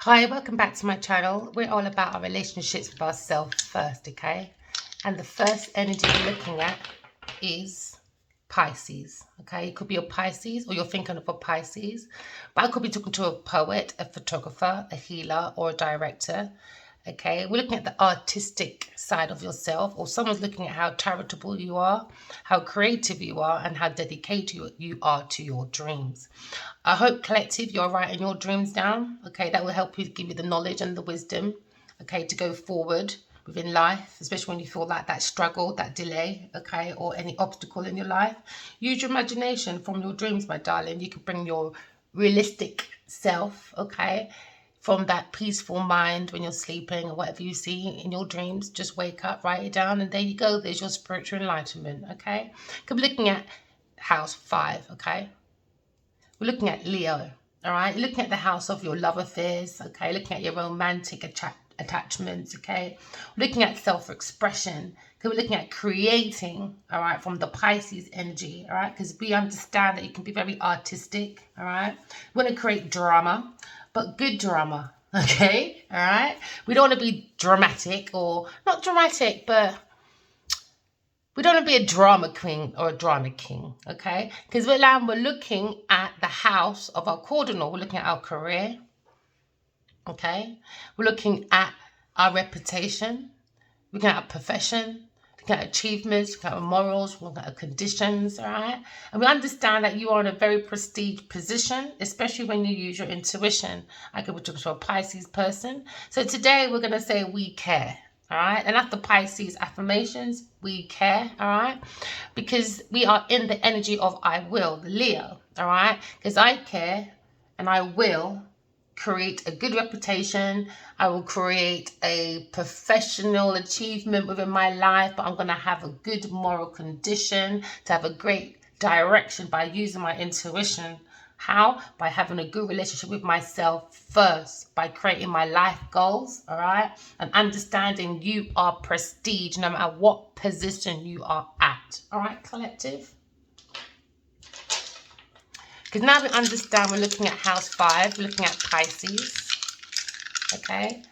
Hi, welcome back to my channel. We're all about our relationships with ourselves first, okay? And the first energy we're looking at is Pisces, okay? It could be a Pisces or you're thinking of a Pisces, but I could be talking to a poet, a photographer, a healer, or a director. Okay, we're looking at the artistic side of yourself, or someone's looking at how charitable you are, how creative you are, and how dedicated you are to your dreams. I hope, collective, you're writing your dreams down. Okay, that will help you, give you the knowledge and the wisdom, okay, to go forward within life, especially when you feel like that struggle, that delay, okay, or any obstacle in your life. Use your imagination from your dreams, my darling. You can bring your realistic self, okay, from that peaceful mind when you're sleeping or whatever you see in your dreams. Just wake up, write it down, and there you go. There's your spiritual enlightenment, okay? Could be looking at house 5, okay? We're looking at Leo, all right? You're looking at the house of your love affairs, okay? Looking at your romantic attachments, okay? We're looking at self-expression. We're looking at creating, all right, from the Pisces energy, all right? Because we understand that you can be very artistic, all right? We want to create drama, but good drama, okay? All right? We don't want to be dramatic, or not dramatic, but we don't want to be a drama queen or a drama king, okay? Because we're looking at the house of our cardinal. We're looking at our career, okay? We're looking at our reputation. We're looking at our profession, looking at achievements, looking at our morals, looking at our conditions, all right? And we understand that you are in a very prestige position, especially when you use your intuition. I could be talking to a Pisces person. So today we're going to say we care. All right, and after Pisces affirmations, we care, all right, because we are in the energy of I will, the Leo, all right, because I care and I will create a good reputation. I will create a professional achievement within my life, but I'm going to have a good moral condition to have a great direction by using my intuition. How? By having a good relationship with myself first, by creating my life goals, all right? And understanding you are prestige no matter what position you are at, all right, collective? Because now we understand we're looking at house 5, we're looking at Pisces, okay?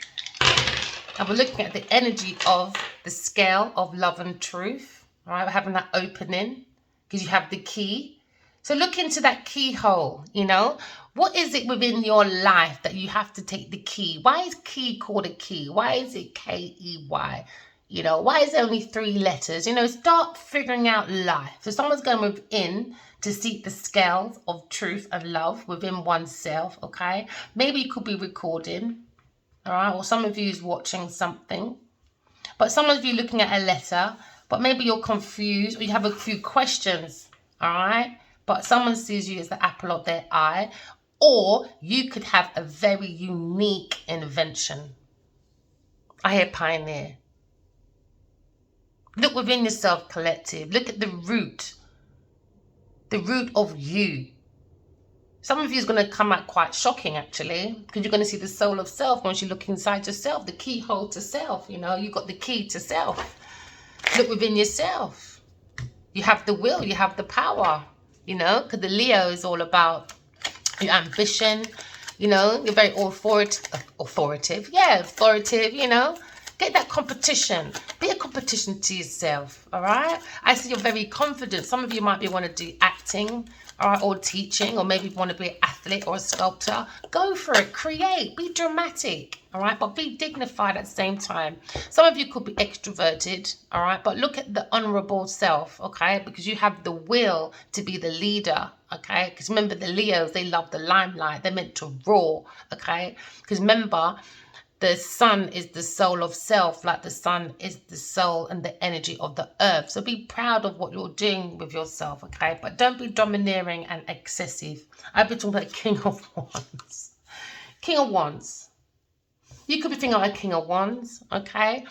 And we're looking at the energy of the scale of love and truth, all right? We're having that opening because you have the key. So look into that keyhole, you know. What is it within your life that you have to take the key? Why is key called a key? Why is it K-E-Y? You know, why is it only 3 letters? You know, start figuring out life. So someone's going within to seek the scales of truth and love within oneself, okay? Maybe you could be recording, all right? Or some of you is watching something. But some of you looking at a letter, but maybe you're confused or you have a few questions, all right? But someone sees you as the apple of their eye, or you could have a very unique invention. I hear pioneer. Look within yourself, collective. Look at the root of you. Some of you is going to come out quite shocking, actually, because you're going to see the soul of self once you look inside yourself, the keyhole to self, you know. You've got the key to self. Look within yourself. You have the will, you have the power. You know, because the Leo is all about your ambition, you know, you're very authoritative, you know. Get that competition. Be a competition to yourself, all right? I see you're very confident. Some of you might be want to do acting, all right, or teaching, or maybe want to be an athlete or a sculptor. Go for it. Create. Be dramatic, all right? But be dignified at the same time. Some of you could be extroverted, all right? But look at the honorable self, okay? Because you have the will to be the leader, okay? Because remember, the Leos, they love the limelight. They're meant to roar, okay? Because remember, the sun is the soul of self, like the sun is the soul and the energy of the earth. So be proud of what you're doing with yourself, okay? But don't be domineering and excessive. I've been talking about King of Wands. King of Wands. You could be thinking of a King of Wands, okay?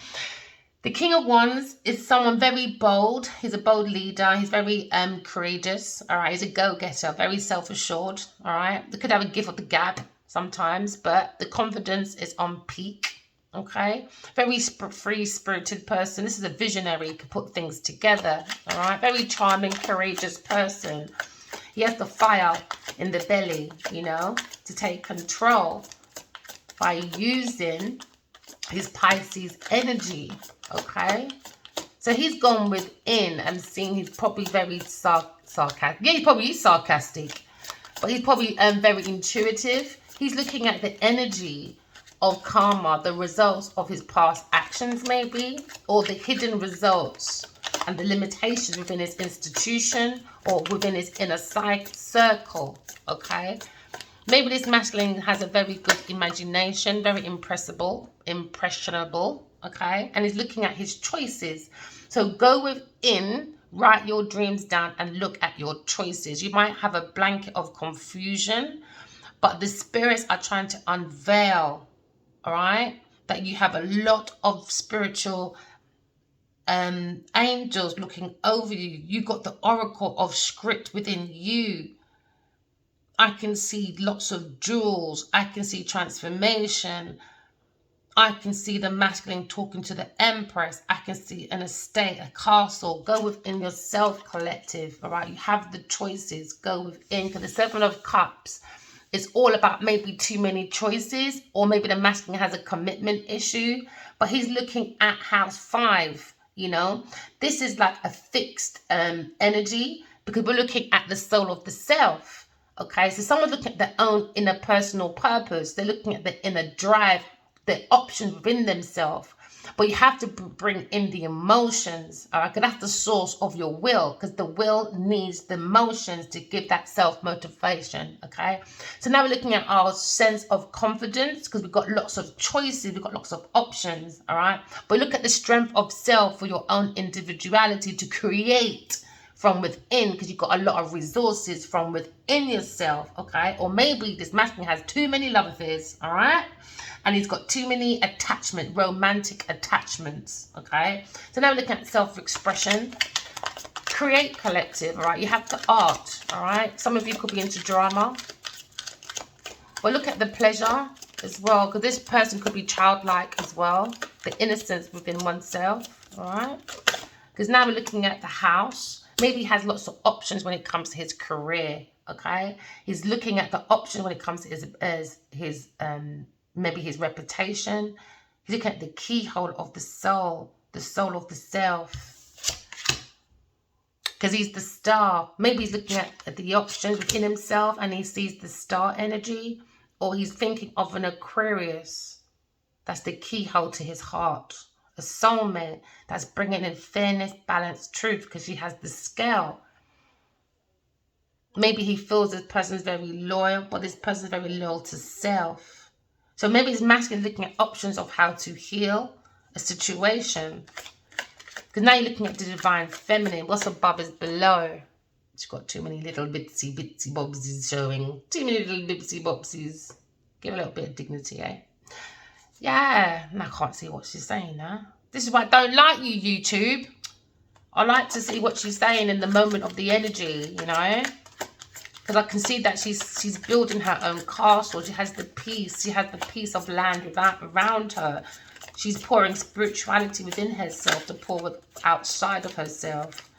The King of Wands is someone very bold. He's a bold leader. He's very courageous, all right? He's a go-getter, very self-assured, all right? They could have a gift of the gab sometimes, but the confidence is on peak, okay? Very free-spirited person. This is a visionary, he can put things together, all right? Very charming, courageous person. He has the fire in the belly, you know, to take control. by using his Pisces energy, okay? So he's gone within and seen he's probably very sarcastic. Yeah, he probably is sarcastic, but he's probably very intuitive. He's looking at the energy of karma, the results of his past actions maybe, or the hidden results and the limitations within his institution or within his inner circle, okay? Maybe this masculine has a very good imagination, very impressionable, okay? And he's looking at his choices. So go within, write your dreams down and look at your choices. You might have a blanket of confusion, but the spirits are trying to unveil, all right, that you have a lot of spiritual angels looking over you. You got the oracle of script within you. I can see lots of jewels. I can see transformation. I can see the masculine talking to the empress. I can see an estate, a castle. Go within yourself, collective. All right, you have the choices. Go within, because the Seven of Cups is all about maybe too many choices, or maybe the masculine has a commitment issue, but he's looking at house 5. You know, this is like a fixed energy, because we're looking at the soul of the self. Okay, so someone's looking at their own inner personal purpose. They're looking at the inner drive, the options within themselves. But you have to bring in the emotions, all right? Because that's the source of your will, because the will needs the emotions to give that self-motivation, okay? So now we're looking at our sense of confidence, because we've got lots of choices, we've got lots of options, all right? But look at the strength of self for your own individuality to create from within, because you've got a lot of resources from within yourself, okay? Or maybe this masculine has too many love affairs, all right? And he's got too many romantic attachments, okay? So now we're looking at self-expression. Create, collective, all right? You have the art, all right? Some of you could be into drama. But look at the pleasure as well, because this person could be childlike as well. The innocence within oneself, all right? Because now we're looking at the house. Maybe he has lots of options when it comes to his career, okay? He's looking at the options when it comes to his maybe his reputation. He's looking at the keyhole of the soul of the self. Because he's the star. Maybe he's looking at the options within himself and he sees the star energy. Or he's thinking of an Aquarius. That's the keyhole to his heart. A soulmate that's bringing in fairness, balance, truth, because she has the scale. Maybe he feels this person's very loyal, but this person's very loyal to self. So maybe his masculine looking at options of how to heal a situation. Because now you're looking at the divine feminine. What's above is below. She's got too many little bitsy bobsies showing. Too many little bitsy bobsies. Give a little bit of dignity, eh? Yeah, and I can't see what she's saying now. This is why I don't like you, YouTube. I like to see what she's saying in the moment of the energy, you know. Because I can see that she's building her own castle. She has the peace. She has the peace of land around her. She's pouring spirituality within herself to pour outside of herself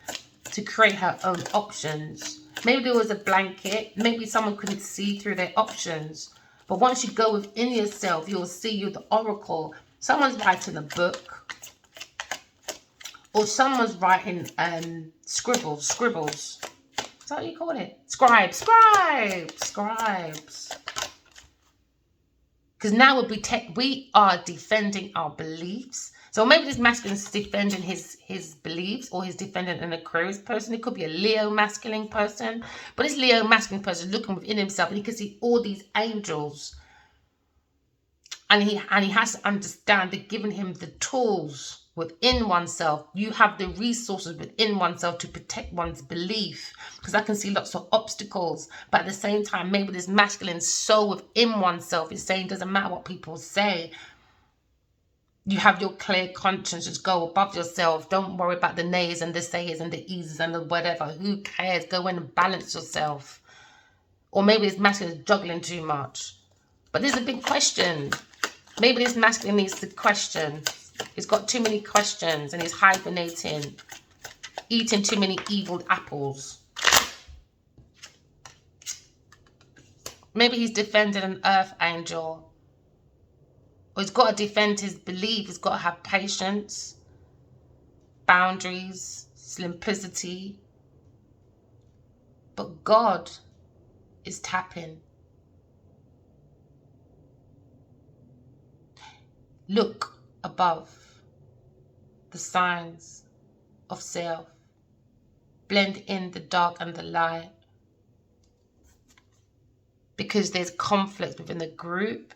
to create her own options. Maybe there was a blanket. Maybe someone couldn't see through their options. But once you go within yourself, you'll see you the oracle. Someone's writing a book. Or someone's writing scribbles. Is that what you call it? Scribes. Because now we are defending our beliefs. So maybe this masculine is defending his beliefs, or he's defending an Aquarius person. It could be a Leo masculine person. But this Leo masculine person is looking within himself and he can see all these angels. And he has to understand they're giving him the tools within oneself. You have the resources within oneself to protect one's belief. Because I can see lots of obstacles. But at the same time, maybe this masculine soul within oneself is saying, doesn't matter what people say. You have your clear conscience. Just go above yourself. Don't worry about the nays and the sayers and the eases and the whatever. Who cares? Go in and balance yourself. Or maybe this masculine is juggling too much. But there's a big question. Maybe this masculine needs to question. He's got too many questions and he's hibernating. Eating too many evil apples. Maybe he's defending an earth angel. Or he's got to defend his belief. He's got to have patience, boundaries, simplicity. But God is tapping. Look above the signs of self. Blend in the dark and the light. Because there's conflict within the group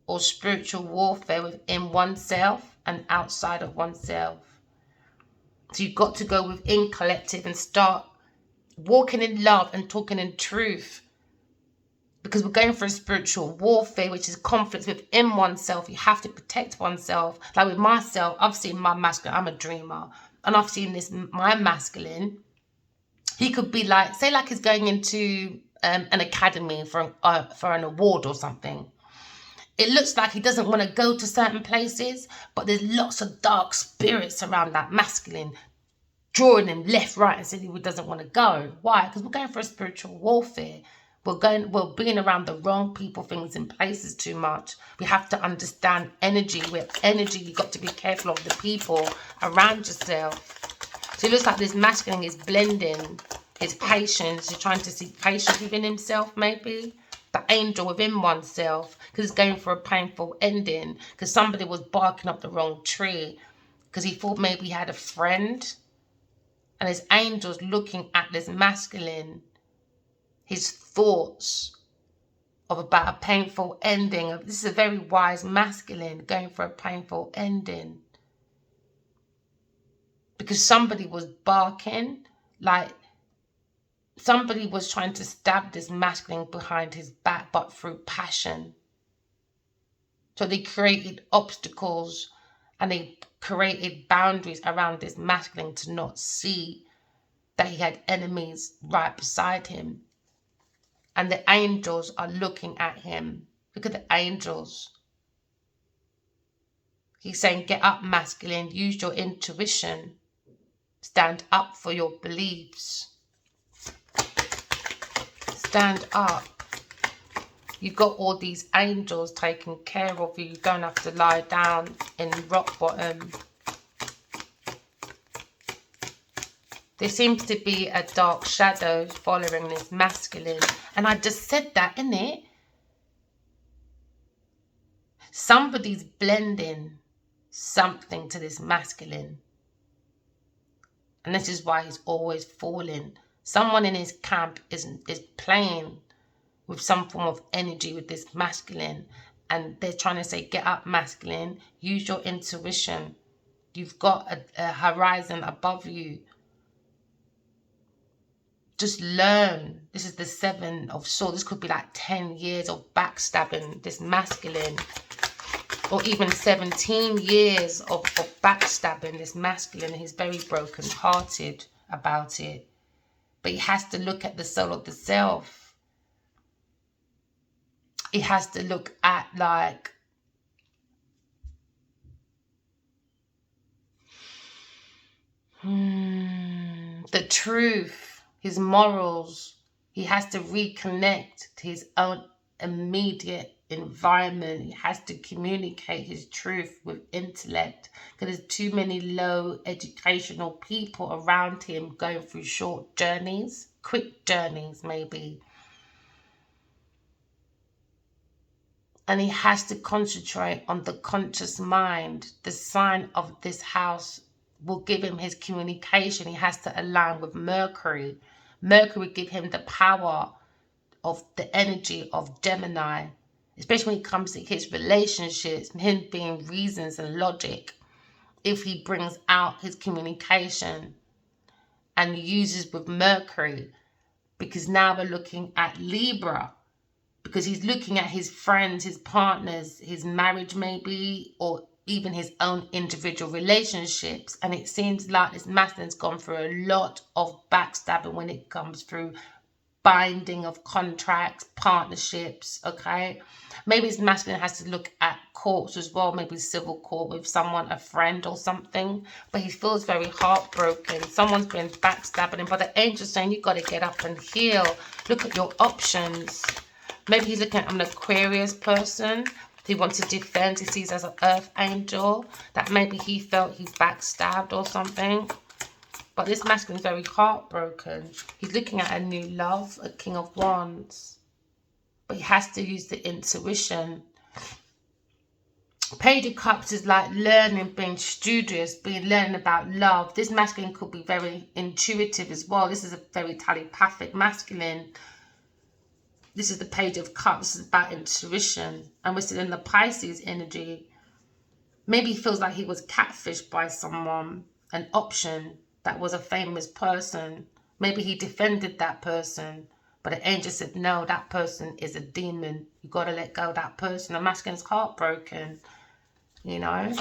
or spiritual warfare within oneself and outside of oneself. So you've got to go within collective and start walking in love and talking in truth. Because we're going for a spiritual warfare, which is conflict within oneself. You have to protect oneself. Like with myself, I've seen my masculine. I'm a dreamer. And I've seen my masculine. He could be like, say like he's going into an academy for an award or something. It looks like he doesn't want to go to certain places, but there's lots of dark spirits around that masculine, drawing him left, right, and saying he doesn't want to go. Why? Because we're going for a spiritual warfare. We're being around the wrong people, things, and places too much. We have to understand energy. With energy, you've got to be careful of the people around yourself. So it looks like this masculine is blending his patience. He's trying to seek patience within himself, maybe. The angel within oneself, because it's going for a painful ending. Because somebody was barking up the wrong tree. Because he thought maybe he had a friend. And his angel's looking at this masculine. His thoughts of about a painful ending. This is a very wise masculine going for a painful ending. Because somebody was barking, like somebody was trying to stab this masculine behind his back, but through passion. So they created obstacles and they created boundaries around this masculine to not see that he had enemies right beside him. And the angels are looking at him. Look at the angels. He's saying, get up, masculine. Use your intuition. Stand up for your beliefs. Stand up. You've got all these angels taking care of you. You don't have to lie down in rock bottom. There seems to be a dark shadow following this masculine. And I just said that, innit? Somebody's blending something to this masculine. And this is why he's always falling. Someone in his camp is playing with some form of energy with this masculine. And they're trying to say, get up, masculine. Use your intuition. You've got a horizon above you. Just learn. This is the 7 of Swords. This could be like 10 years of backstabbing this masculine. Or even 17 years of backstabbing this masculine. He's very broken-hearted about it. But he has to look at the soul of the self. He has to look at like... the truth. His morals. He has to reconnect to his own immediate environment. He has to communicate his truth with intellect. Because there's too many low educational people around him going through short journeys. Quick journeys, maybe. And he has to concentrate on the conscious mind. The sign of this house will give him his communication. He has to align with Mercury. Mercury give him the power of the energy of Gemini, especially when it comes to his relationships, him being reasons and logic. If he brings out his communication and uses with Mercury, because now we're looking at Libra, because he's looking at his friends, his partners, his marriage maybe, or even his own individual relationships. And it seems like this masculine's gone through a lot of backstabbing when it comes through binding of contracts, partnerships, okay? Maybe his masculine has to look at courts as well, maybe civil court with someone, a friend or something. But he feels very heartbroken. Someone's been backstabbing him. But the angel's saying, you've got to get up and heal. Look at your options. Maybe he's looking at an Aquarius person. He wants to defend. He sees as an earth angel. That maybe he felt he backstabbed or something. But this masculine is very heartbroken. He's looking at a new love, a King of Wands. But he has to use the intuition. Page of Cups is like learning, being studious, learning about love. This masculine could be very intuitive as well. This is a very telepathic masculine. This is the Page of Cups. This is about intuition. And we're still in the Pisces energy. Maybe he feels like he was catfished by someone, an option that was a famous person. Maybe he defended that person, but the angel said, no, that person is a demon. You got to let go of that person. The masculine's heartbroken, you know.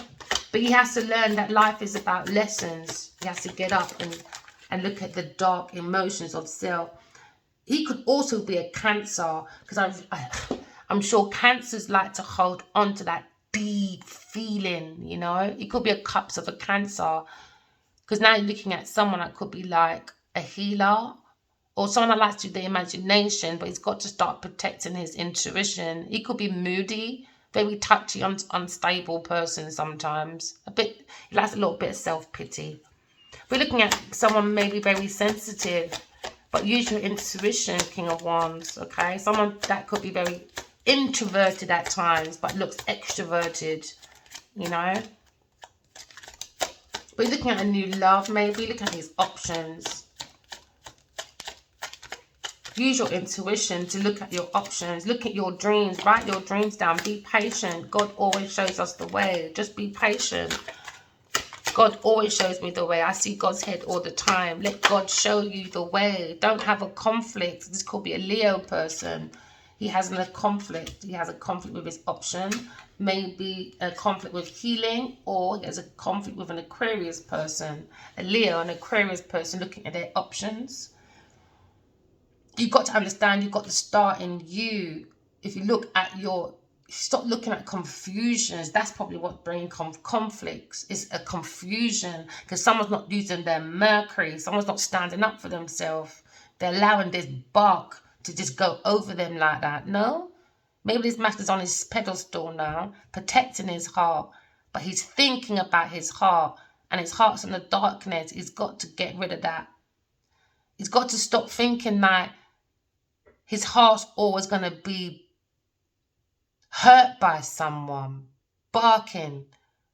But he has to learn that life is about lessons. He has to get up and look at the dark emotions of self. He could also be a Cancer, because I'm sure Cancers like to hold on to that deep feeling, you know. It could be a Cups of a Cancer, because now you're looking at someone that could be like a healer, or someone that likes to do the imagination, but he's got to start protecting his intuition. He could be moody, very touchy, unstable person sometimes. He likes a little bit of self-pity. We're looking at someone maybe very sensitive, but use your intuition, King of Wands, okay? Someone that could be very introverted at times, but looks extroverted, you know? But you're looking at a new love, maybe. Look at his options. Use your intuition to look at your options. Look at your dreams. Write your dreams down. Be patient. God always shows us the way. Just be patient. God always shows me the way. I see God's head all the time. Let God show you the way. Don't have a conflict. This could be a Leo person. He has a conflict. He has a conflict with his option. Maybe a conflict with healing, or he has a conflict with an Aquarius person. A Leo, an Aquarius person looking at their options. You've got to understand, you've got to start in you. If you look at stop looking at confusions. That's probably what brings conflicts. It's a confusion because someone's not using their Mercury. Someone's not standing up for themselves. They're allowing this bark to just go over them like that. No? Maybe this master's on his pedestal now, protecting his heart. But he's thinking about his heart. And his heart's in the darkness. He's got to get rid of that. He's got to stop thinking that his heart's always going to be hurt by someone, barking,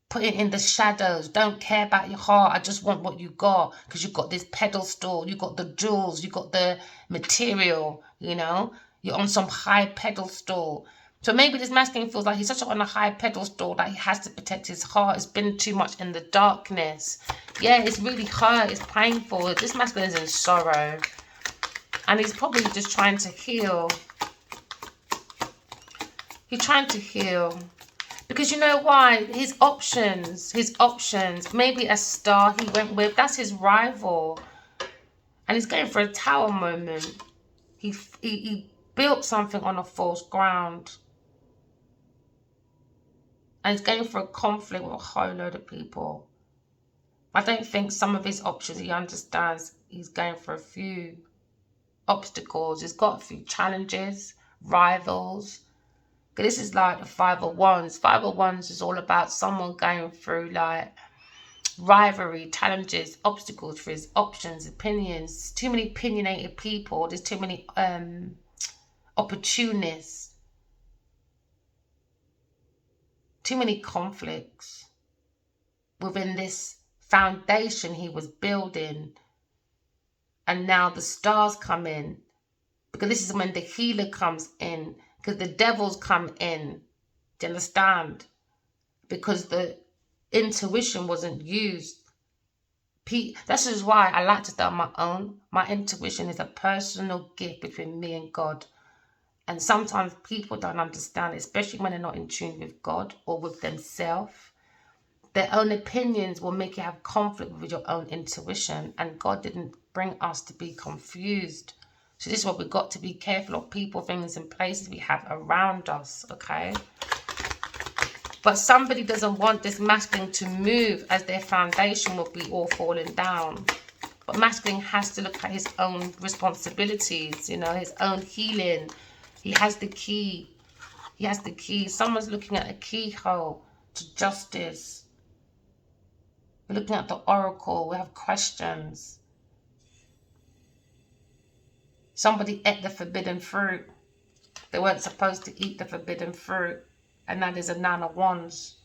putting in the shadows. Don't care about your heart. I just want what you got, because you've got this pedestal, you've got the jewels, you've got the material, you know. You're on some high pedestal. So maybe this masculine feels like he's such on a high pedestal that he has to protect his heart. It's been too much in the darkness. Yeah, it's really hurt. It's painful. This masculine is in sorrow. And he's probably just trying to heal. He's trying to heal. Because you know why? His options. Maybe a star he went with. That's his rival. And he's going for a tower moment. He built something on a false ground. And he's going for a conflict with a whole load of people. I don't think some of his options he understands. He's going for a few obstacles. He's got a few challenges, rivals. This is like the Five of Wands. Five of Wands is all about someone going through like rivalry, challenges, obstacles for his options, opinions. Too many opinionated people. There's too many opportunists. Too many conflicts within this foundation he was building. And now the stars come in. Because this is when the healer comes in. Because the devils come in. Do you understand? Because the intuition wasn't used. This is why I like to do my own. My intuition is a personal gift between me and God. And sometimes people don't understand, especially when they're not in tune with God or with themselves. Their own opinions will make you have conflict with your own intuition. And God didn't bring us to be confused. So this is what we've got to be careful of, people, things, and places we have around us, okay? But somebody doesn't want this masculine to move, as their foundation will be all falling down. But masculine has to look at his own responsibilities, you know, his own healing. He has the key. He has the key. Someone's looking at a keyhole to justice. We're looking at the oracle. We have questions. Somebody ate the forbidden fruit. They weren't supposed to eat the forbidden fruit. And now there's a 9 of Wands.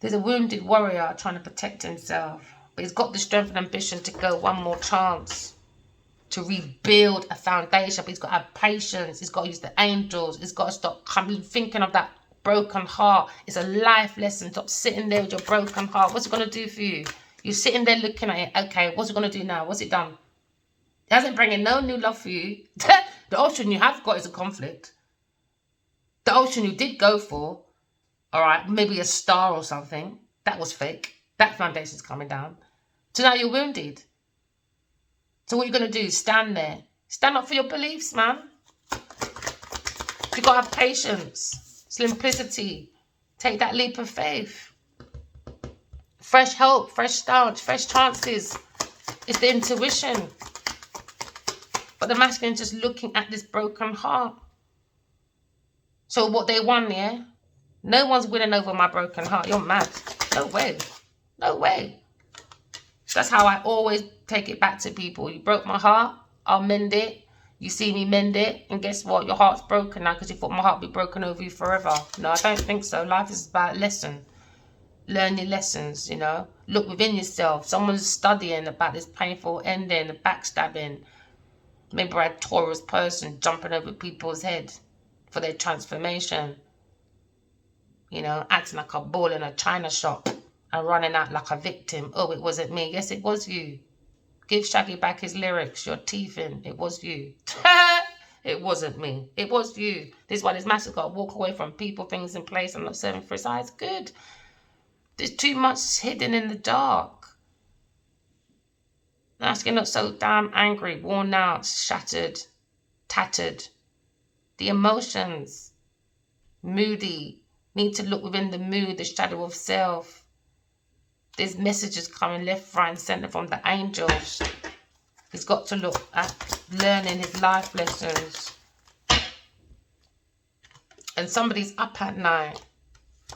There's a wounded warrior trying to protect himself. But he's got the strength and ambition to go one more chance. To rebuild a foundation. But he's got to have patience. He's got to use the angels. He's got to stop thinking of that broken heart. It's a life lesson. Stop sitting there with your broken heart. What's it going to do for you? You're sitting there looking at it. Okay, what's it going to do now? What's it done? It hasn't bringing no new love for you. The option you have got is a conflict. The option you did go for, all right, maybe a star or something, that was fake. That foundation's coming down. So now you're wounded. So what are you going to do? Stand there. Stand up for your beliefs, man. You've got to have patience, simplicity. Take that leap of faith. Fresh hope, fresh start, fresh chances. It's the intuition. But the masculine is just looking at this broken heart. So what they want, yeah? No one's winning over my broken heart. You're mad. No way. No way. That's how I always take it back to people. You broke my heart, I'll mend it. You see me mend it, and guess what? Your heart's broken now because you thought my heart would be broken over you forever. No, I don't think so. Life is about lesson. Learn your lessons, you know. Look within yourself. Someone's studying about this painful ending, the backstabbing. Maybe a Taurus person jumping over people's head for their transformation. You know, acting like a bull in a china shop and running out like a victim. Oh, it wasn't me. Yes, it was you. Give Shaggy back his lyrics. You're teething. It was you. It wasn't me. It was you. This is why this master's got to walk away from people, things in place. I'm not serving for his eyes. Good. There's too much hidden in the dark. Masculine looks so damn angry, worn out, shattered, tattered. The emotions, moody, need to look within the mood, the shadow of self. There's messages coming left, right, and centre from the angels. He's got to look at learning his life lessons. And somebody's up at night.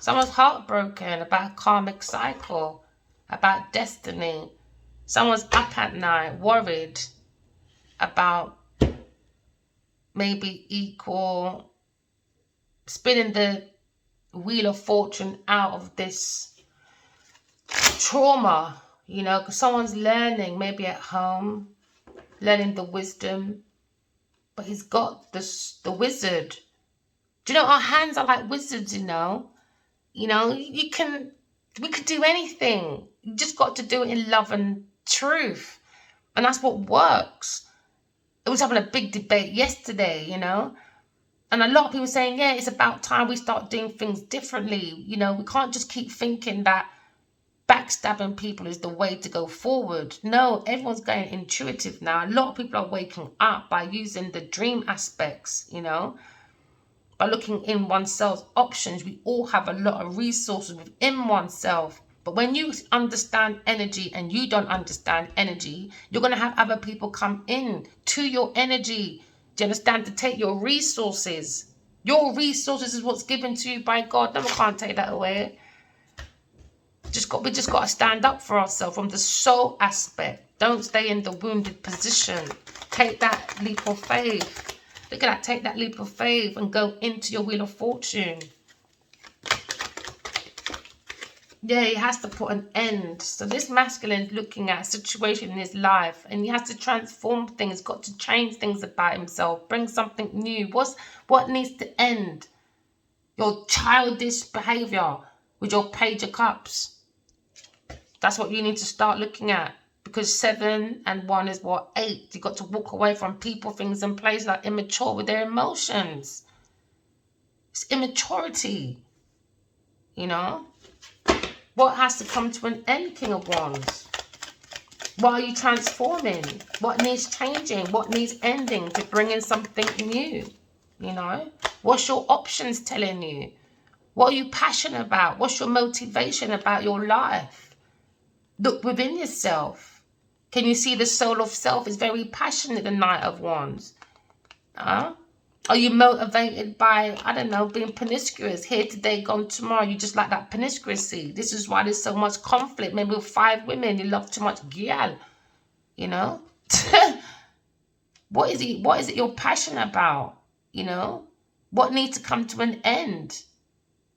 Someone's heartbroken about a karmic cycle, about destiny. Someone's up at night worried about maybe equal, spinning the wheel of fortune out of this trauma, you know, because someone's learning maybe at home, learning the wisdom, but he's got the wizard. Do you know, our hands are like wizards, you know? You know, we could do anything. You just got to do it in love and truth. And that's what works. It was having a big debate yesterday, you know? And a lot of people saying, yeah, it's about time we start doing things differently. You know, we can't just keep thinking that backstabbing people is the way to go forward. No, everyone's going intuitive now. A lot of people are waking up by using the dream aspects, you know, by looking in oneself's options. We all have a lot of resources within oneself. But when you understand energy and you don't understand energy, you're going to have other people come in to your energy. Do you understand? To take your resources. Your resources is what's given to you by God. No one can't take that away. We just got to stand up for ourselves from the soul aspect. Don't stay in the wounded position. Take that leap of faith. Look at that. Take that leap of faith and go into your wheel of fortune. Yeah, he has to put an end. So this masculine is looking at a situation in his life and he has to transform things, got to change things about himself, bring something new. What needs to end? Your childish behavior with your Page of Cups. That's what you need to start looking at. Because 7 and 1 is what? 8. You got to walk away from people, things, and places that are immature with their emotions. It's immaturity. You know? What has to come to an end, King of Wands? What are you transforming? What needs changing? What needs ending to bring in something new? You know? What's your options telling you? What are you passionate about? What's your motivation about your life? Look within yourself. Can you see the soul of self is very passionate, the Knight of Wands? Are you motivated by, I don't know, being promiscuous? Here today, gone tomorrow. You just like that promiscuity. This is why there's so much conflict. Maybe with 5 women, you love too much gyal. You know? What is it you're passionate about? You know? What needs to come to an end?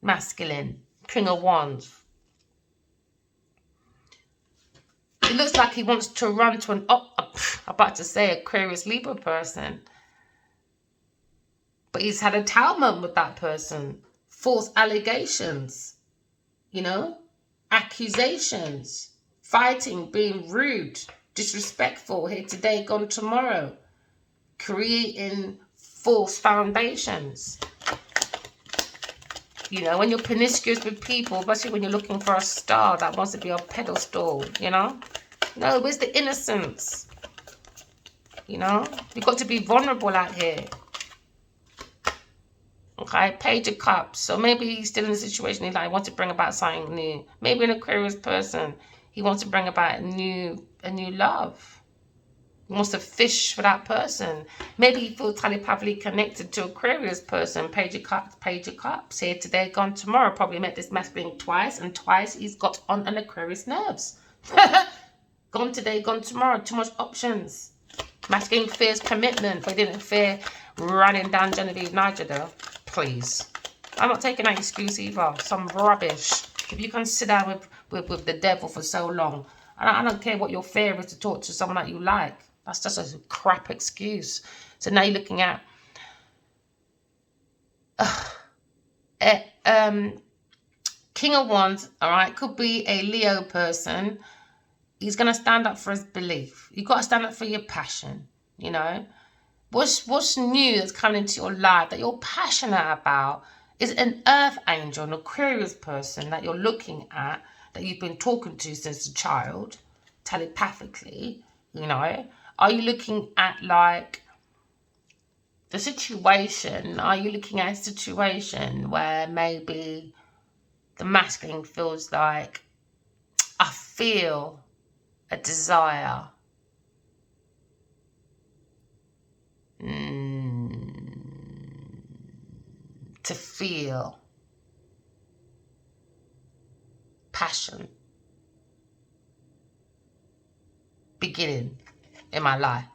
Masculine. King of Wands. It looks like he wants to run to an, I'm about to say Aquarius Libra person. But he's had a Talmud with that person. False allegations. You know? Accusations. Fighting, being rude, disrespectful. Here today, gone tomorrow. Creating false foundations. You know, when you're promiscuous with people, especially when you're looking for a star that wants to be a pedestal, you know? No, where's the innocence? You know? You've got to be vulnerable out here. Okay, Page of Cups. So maybe he's still in a situation he wants to bring about something new. Maybe an Aquarius person, he wants to bring about a new love. He wants to fish for that person. Maybe he feels telepathically connected to Aquarius person. Page of Cups, Page of Cups. Here today, gone tomorrow. Probably met this masculine twice, and twice he's got on an Aquarius nerves. Gone today, gone tomorrow. Too much options. Masculine fears commitment, but he didn't fear running down Genevieve Niger though. Please. I'm not taking that excuse either. Some rubbish. If you can sit down with the devil for so long, I don't care what your fear is to talk to someone that you like. That's just a crap excuse. So now you're looking at King of Wands, all right, could be a Leo person. He's going to stand up for his belief. You've got to stand up for your passion, you know. What's new that's coming into your life that you're passionate about is an earth angel, an Aquarius person that you're looking at, that you've been talking to since a child, telepathically, you know. Are you looking at like the situation? Are you looking at a situation where maybe the masculine feels like, I feel a desire to feel passion beginning in my life,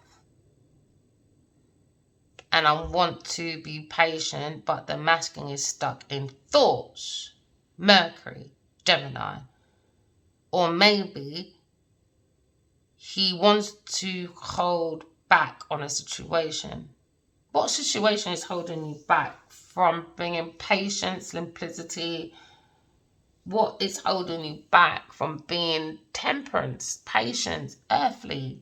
and I want to be patient, but the masculine is stuck in thoughts, Mercury, Gemini, or maybe he wants to hold back on a situation. What situation is holding you back from bringing patience, simplicity? What is holding you back from being temperance, patience, earthly?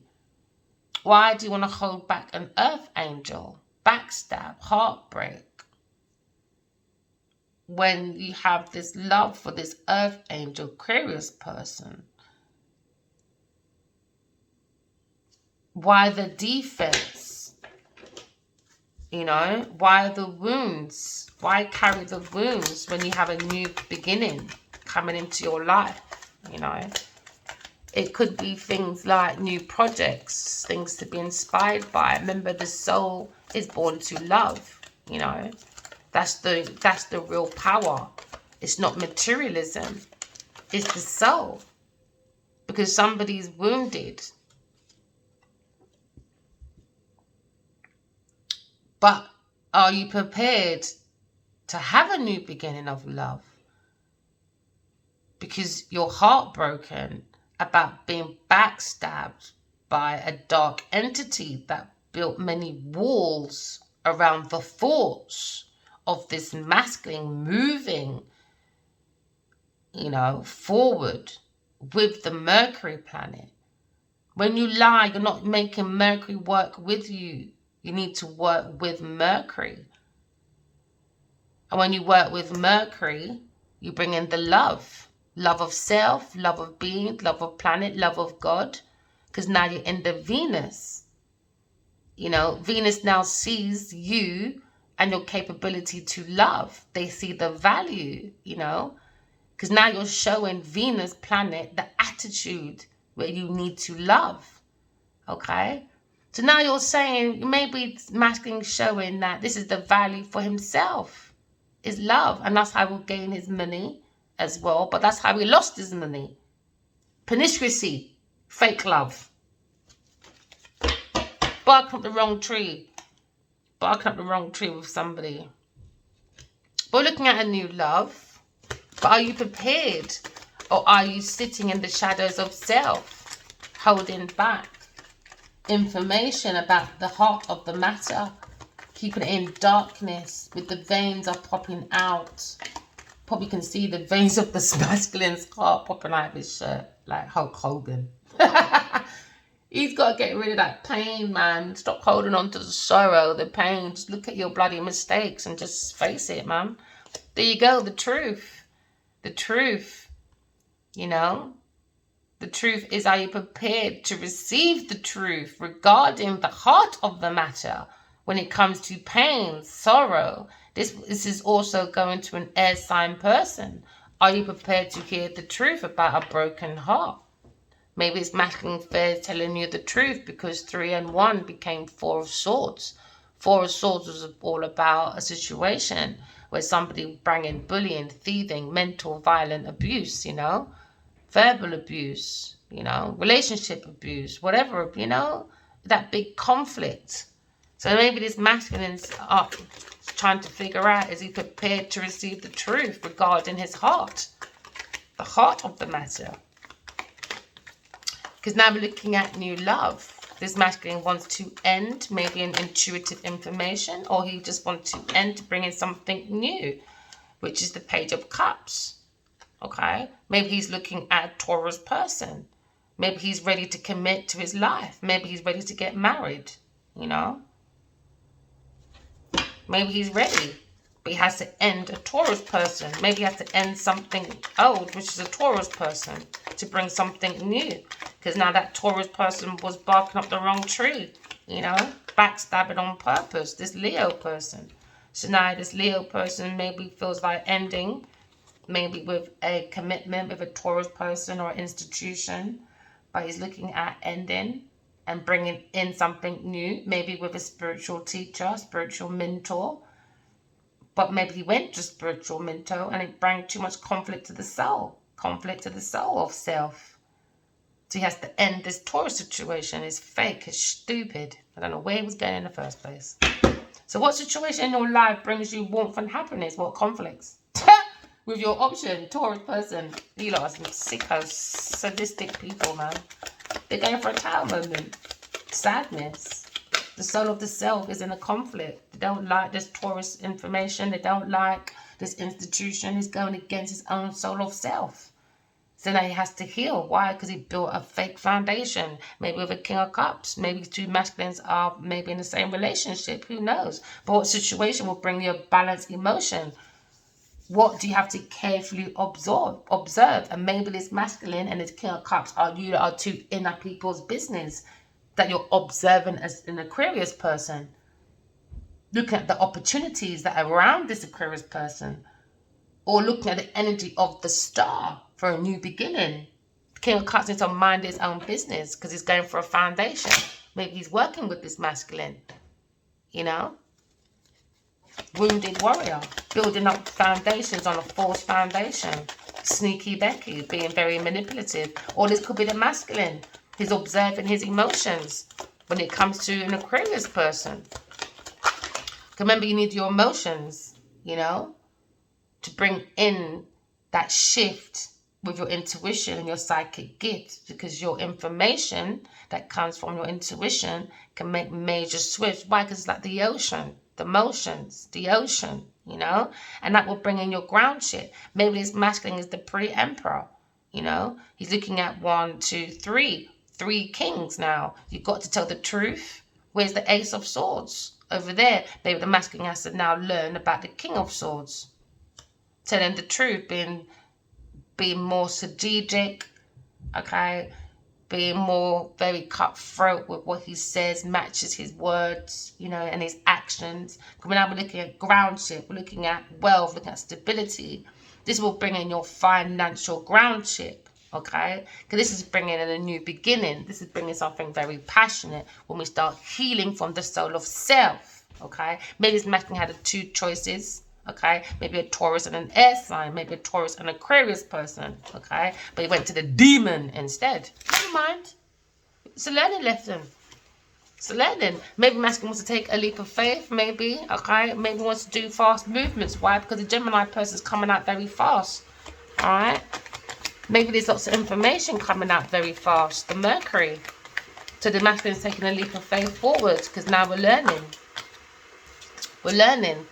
Why do you want to hold back an earth angel? Backstab, heartbreak. When you have this love for this earth angel, Aquarius person. Why the defense? You know, why the wounds? Why carry the wounds when you have a new beginning coming into your life? You know, it could be things like new projects, things to be inspired by. Remember, the soul is born to love. You know, that's the real power. It's not materialism. It's the soul. Because somebody's wounded. But are you prepared to have a new beginning of love? Because you're heartbroken about being backstabbed by a dark entity that built many walls around the thoughts of this masculine moving, you know, forward with the Mercury planet. When you lie, you're not making Mercury work with you. You need to work with Mercury. And when you work with Mercury, you bring in the love. Love of self, love of being, love of planet, love of God. Because now you're in the Venus. You know, Venus now sees you and your capability to love. They see the value, you know. Because now you're showing Venus planet the attitude where you need to love. Okay? So now you're saying maybe masculine showing that this is the value for himself, is love. And that's how he'll gain his money as well. But that's how he lost his money. Promiscuity, fake love. Barking up the wrong tree. Barking up the wrong tree with somebody. We're looking at a new love. But are you prepared? Or are you sitting in the shadows of self, holding back information about the heart of the matter, keeping it in darkness with the veins are popping out? Probably can see the veins of the masculine's heart popping out of his shirt, like Hulk Hogan. He's got to get rid of that pain, man. Stop holding on to the sorrow, the pain. Just look at your bloody mistakes and just face it, man. There you go, the truth. The truth, you know. The truth is, are you prepared to receive the truth regarding the heart of the matter when it comes to pain, sorrow? This is also going to an air sign person. Are you prepared to hear the truth about a broken heart? Maybe it's masculine affairs telling you the truth because 3 and 1 became 4 of swords. 4 of swords was all about a situation where somebody bringing bullying, thieving, mental, violent abuse, you know, verbal abuse, you know, relationship abuse, whatever, you know, that big conflict. So maybe this masculine's up trying to figure out, is he prepared to receive the truth regarding his heart, the heart of the matter? Because now we're looking at new love. This masculine wants to end maybe an intuitive information, or he just wants to end to bring in something new, which is the Page of Cups. Okay? Maybe he's looking at a Taurus person. Maybe he's ready to commit to his life. Maybe he's ready to get married, you know? Maybe he's ready, but he has to end a Taurus person. Maybe he has to end something old, which is a Taurus person, to bring something new. Because now that Taurus person was barking up the wrong tree, you know, backstabbing on purpose, this Leo person. So now this Leo person maybe feels like ending, maybe with a commitment with a Taurus person or institution, but he's looking at ending and bringing in something new, maybe with a spiritual teacher, spiritual mentor. But maybe he went to spiritual mentor and it brought too much conflict to the soul of self. So he has to end this Taurus situation. It's fake, it's stupid. I don't know where he was going in the first place. So what situation in your life brings you warmth and happiness? What conflicts? With your option, Taurus person. You lot are some sicko, sadistic people, man. They're going for a tower moment. Sadness. The soul of the self is in a conflict. They don't like this Taurus information. They don't like this institution. He's going against his own soul of self. So now he has to heal. Why? Because he built a fake foundation. Maybe with a King of Cups. Maybe 2 masculines are maybe in the same relationship. Who knows? But what situation will bring you a balanced emotion? What do you have to carefully observe? And maybe this masculine and this King of Cups are you that are 2 inner people's business that you're observing as an Aquarius person. Looking at the opportunities that are around this Aquarius person. Or looking at the energy of the star for a new beginning. King of Cups needs to mind his own business because he's going for a foundation. Maybe he's working with this masculine, you know. Wounded warrior, building up foundations on a false foundation. Sneaky Becky, being very manipulative. Or this could be the masculine. He's observing his emotions when it comes to an Aquarius person. Remember, you need your emotions, you know, to bring in that shift with your intuition and your psychic gifts, because your information that comes from your intuition can make major swifts. Why? Because it's like the ocean, the motions, the ocean, you know, and that will bring in your ground shit. Maybe this masculine is the pre-emperor, you know, he's looking at 1, 2, 3 kings now. You've got to tell the truth. Where's the Ace of Swords? Over there. Maybe the masculine has to now learn about the King of Swords. Telling the truth, being more strategic, okay, being more very cutthroat with what he says, matches his words, you know, and his actions. Because now we're looking at groundship, we're looking at wealth, looking at stability. This will bring in your financial groundship, okay? Because this is bringing in a new beginning. This is bringing something very passionate when we start healing from the soul of self, okay? Maybe this masculine had two choices, okay? Maybe a Taurus and an air sign, maybe a Taurus and Aquarius person, okay? But he went to the demon instead. Never mind. It's a learning lesson. It's a learning. Maybe masculine wants to take a leap of faith, maybe, okay? Maybe wants to do fast movements. Why? Because the Gemini person's coming out very fast, all right? Maybe there's lots of information coming out very fast. The Mercury. So the masculine's taking a leap of faith forward because now we're learning. We're learning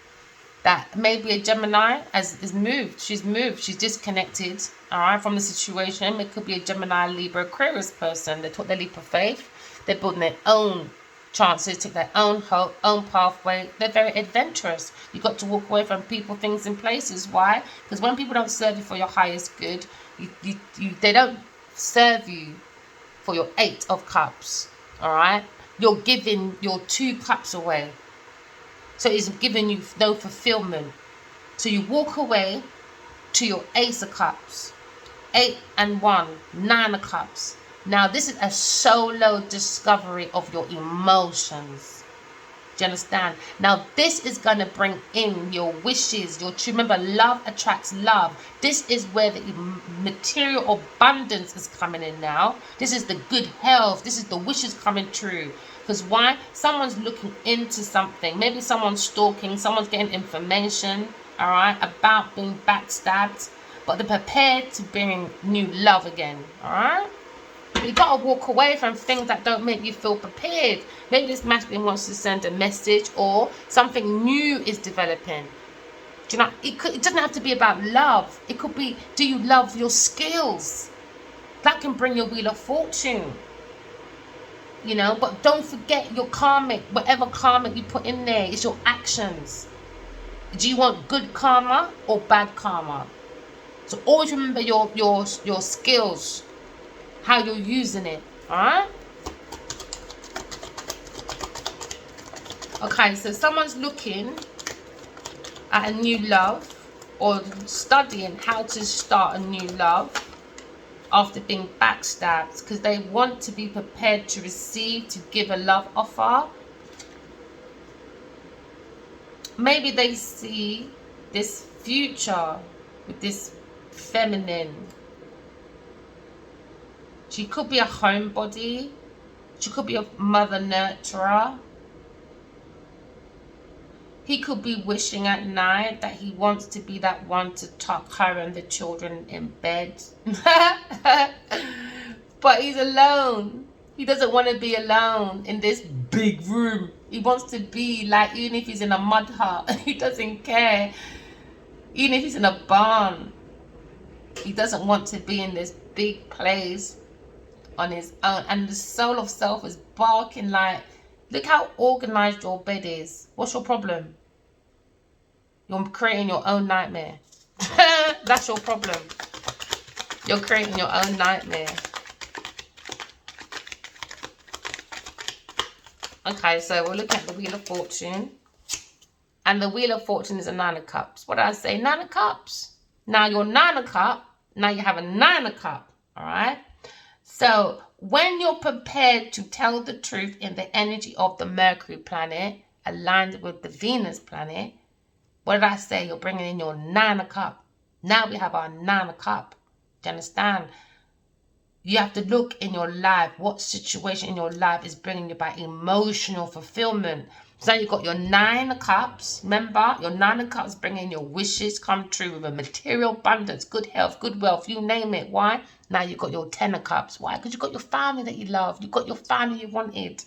that maybe a Gemini is moved. She's moved. She's disconnected, all right, from the situation. It could be a Gemini, Libra, Aquarius person. They took their leap of faith. They're building their own chances, take their own hope, own pathway. They're very adventurous. You've got to walk away from people, things, and places. Why? Because when people don't serve you for your highest good, they don't serve you for your 8 of cups. All right? You're giving your 2 cups away. So it's giving you no fulfillment. So you walk away to your Ace of Cups. 8 and 1, 9 of Cups. Now, this is a solo discovery of your emotions. Do you understand? Now, this is going to bring in your wishes, your true. Remember, love attracts love. This is where the material abundance is coming in now. This is the good health. This is the wishes coming true. Because why? Someone's looking into something. Maybe someone's stalking. Someone's getting information, all right, about being backstabbed. But they're prepared to bring new love again, all right? You got to walk away from things that don't make you feel prepared. Maybe this masculine wants to send a message or something new is developing. Do you know, it doesn't have to be about love. It could be, do you love your skills? That can bring your Wheel of Fortune. You know, but don't forget your karmic, whatever karmic you put in there, it's your actions. Do you want good karma or bad karma? So always remember your skills, how you're using it, all right? Okay, so someone's looking at a new love or studying how to start a new love after being backstabbed because they want to be prepared to receive, to give a love offer. Maybe they see this future with this feminine. She could be a homebody. She could be a mother nurturer. He could be wishing at night that he wants to be that one to tuck her and the children in bed. But he's alone. He doesn't want to be alone in this big room. He wants to be like, even if he's in a mud hut, he doesn't care. Even if he's in a barn, he doesn't want to be in this big place on his own. And the soul of self is barking like, look how organized your bed is. What's your problem? You're creating your own nightmare. That's your problem. You're creating your own nightmare. Okay, so we'll look at the Wheel of Fortune. And the Wheel of Fortune is a 9 of Cups. What did I say? 9 of Cups. Now you're 9 of Cups. Now you have a 9 of Cups. All right? So when you're prepared to tell the truth in the energy of the Mercury planet, aligned with the Venus planet, what did I say? You're bringing in your 9 of Cups. Now we have our 9 of Cups. Do you understand? You have to look in your life. What situation in your life is bringing you back emotional fulfillment? So you've got your 9 of Cups. Remember, your 9 of Cups bringing your wishes come true with a material abundance, good health, good wealth, you name it. Why? Now you've got your 10 of Cups. Why? Because you've got your family that you love. You've got your family you wanted.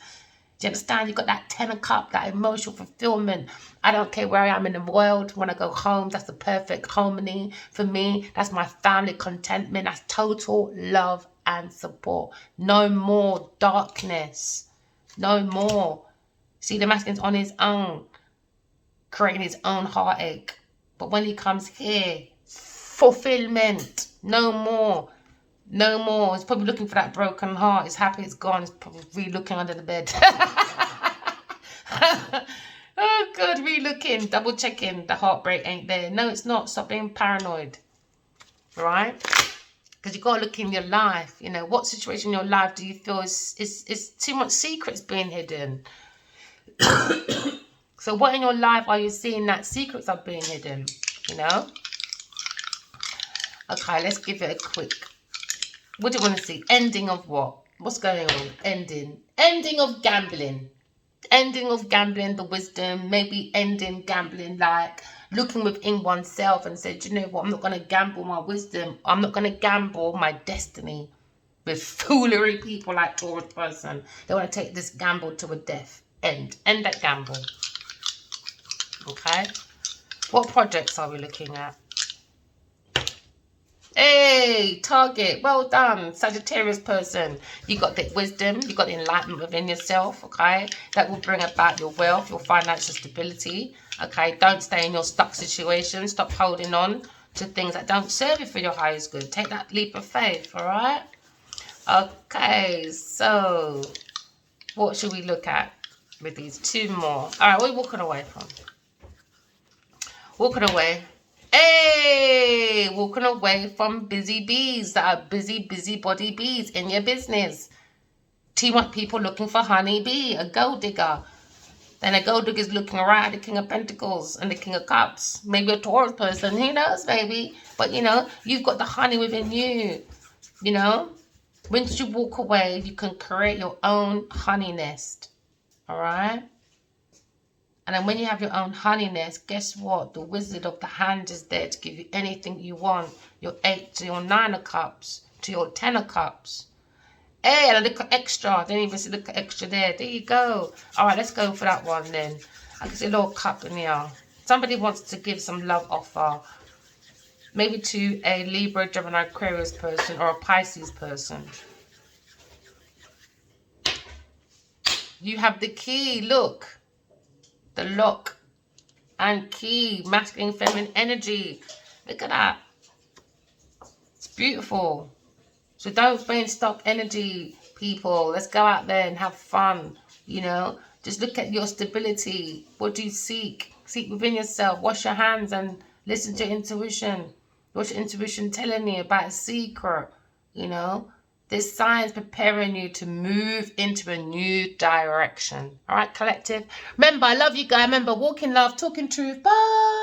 Do you understand? You've got that 10 of Cups, that emotional fulfillment. I don't care where I am in the world. When I go home, that's the perfect harmony for me. That's my family contentment. That's total love and support. No more darkness. No more. See, the masculine's on his own, creating his own heartache. But when he comes here, fulfillment. No more. No more. He's probably looking for that broken heart. He's happy it's gone. He's probably re-looking under the bed. Oh, good. Re-looking. Double checking. The heartbreak ain't there. No, it's not. Stop being paranoid. Right? Because Because you've got to look in your life. You know, what situation in your life do you feel is too much secrets being hidden? So what in your life are you seeing that secrets are being hidden? You know? Okay, let's give it a quick. What do you want to see? Ending of what? What's going on? Ending. Ending of gambling. Ending of gambling, the wisdom. Maybe ending gambling, like looking within oneself and said, you know what? I'm not going to gamble my wisdom. I'm not going to gamble my destiny with foolery people like Taurus person. They want to take this gamble to a death. End that gamble. Okay, what projects are we looking at? Hey, target, well done, Sagittarius person. You got the wisdom, you got the enlightenment within yourself, okay? That will bring about your wealth, your financial stability, okay? Don't stay in your stuck situation. Stop holding on to things that don't serve you for your highest good. Take that leap of faith, all right? Okay, so what should we look at with these two more? All right, what are we walking away from? Walking away. Hey, walking away from busy bees that are busybody bees in your business. Too much people looking for honey bee, a gold digger. Then a gold digger is looking right at the King of Pentacles and the King of Cups. Maybe a Taurus person, who knows, maybe. But, you know, you've got the honey within you, you know. Once you walk away, you can create your own honey nest, all right? And then when you have your own honey nest, guess what? The Wizard of the Hand is there to give you anything you want. Your 8 to your 9 of Cups to your 10 of Cups. Hey, and a little extra. Don't even see the extra there. There you go. All right, let's go for that one then. I can see a little cup in here. Somebody wants to give some love offer. Maybe to a Libra, Gemini, Aquarius person or a Pisces person. You have the key. Look. The lock and key, masculine, feminine energy. Look at that. It's beautiful. So don't be in stock energy, people. Let's go out there and have fun, you know. Just look at your stability. What do you seek? Seek within yourself. Wash your hands and listen to intuition. What's your intuition telling you about a secret, you know? There's signs preparing you to move into a new direction. All right, collective? Remember, I love you guys. Remember, walking love, talking truth. Bye.